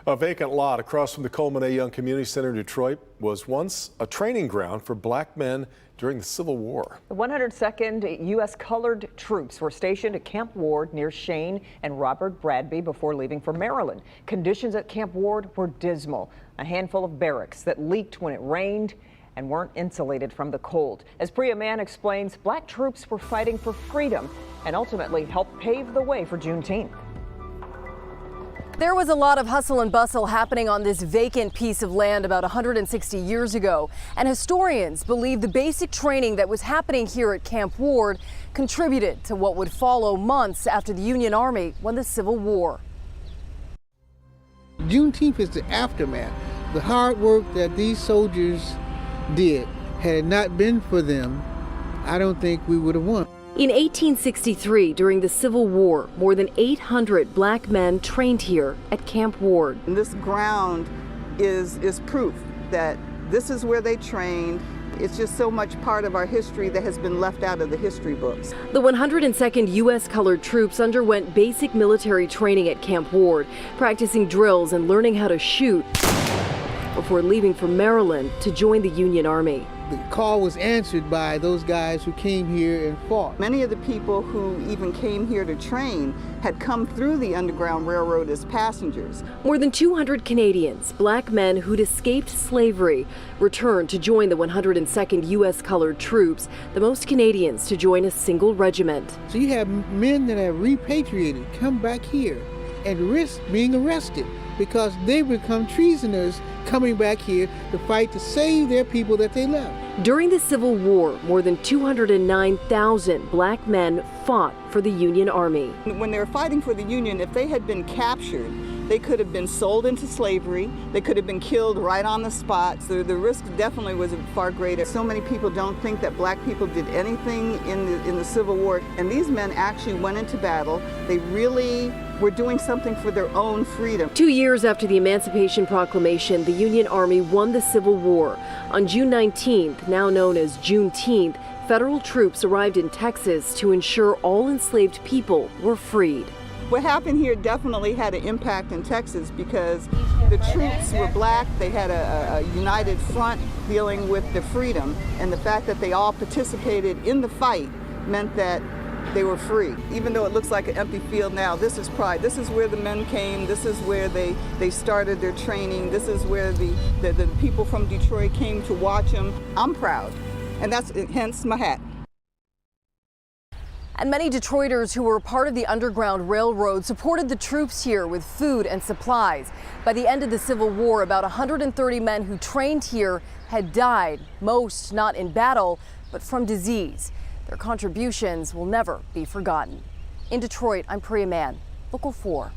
A vacant lot across from the Coleman A. Young Community Center in Detroit was once a training ground for black men during the Civil War. The 102nd U.S. Colored Troops were stationed at Camp Ward near Shane and Robert Bradby before leaving for Maryland. Conditions at Camp Ward were dismal. A handful of barracks that leaked when it rained and weren't insulated from the cold. As Priya Mann explains, black troops were fighting for freedom and ultimately helped pave the way for Juneteenth. There was a lot of hustle and bustle happening on this vacant piece of land about 160 years ago, and historians believe the basic training that was happening here at Camp Ward contributed to what would follow months after the Union Army won the Civil War. Juneteenth is the aftermath. The hard work that these soldiers did, had it not been for them, I don't think we would have won. In 1863, during the Civil War, more than 800 black men trained here at Camp Ward. And this ground is proof that this is where they trained. It's just so much part of our history that has been left out of the history books. The 102nd U.S. Colored Troops underwent basic military training at Camp Ward, practicing drills and learning how to shoot before leaving for Maryland to join the Union Army. The call was answered by those guys who came here and fought. Many of the people who even came here to train had come through the Underground Railroad as passengers. More than 200 Canadians, black men who'd escaped slavery, returned to join the 102nd U.S. Colored Troops, the most Canadians to join a single regiment. So you have men that have repatriated, come back here and risk being arrested because they become treasoners coming back here to fight to save their people that they left. During the Civil War, more than 209,000 black men fought for the Union Army. When they were fighting for the Union, if they had been captured, they could have been sold into slavery. They could have been killed right on the spot. So the risk definitely was far greater. So many people don't think that black people did anything in the Civil War. And these men actually went into battle. They really were doing something for their own freedom. 2 years after the Emancipation Proclamation, the Union Army won the Civil War. On June 19th, now known as Juneteenth, federal troops arrived in Texas to ensure all enslaved people were freed. What happened here definitely had an impact in Texas because the troops were black. They had a united front dealing with the freedom, and the fact that they all participated in the fight meant that they were free. Even though it looks like an empty field now, this is pride. This is where the men came. This is where they started their training. This is where the people from Detroit came to watch them. I'm proud, and that's hence my hat. And many Detroiters who were part of the Underground Railroad supported the troops here with food and supplies. By the end of the Civil War, about 130 men who trained here had died, most not in battle, but from disease. Their contributions will never be forgotten. In Detroit, I'm Priya Mann, Local 4.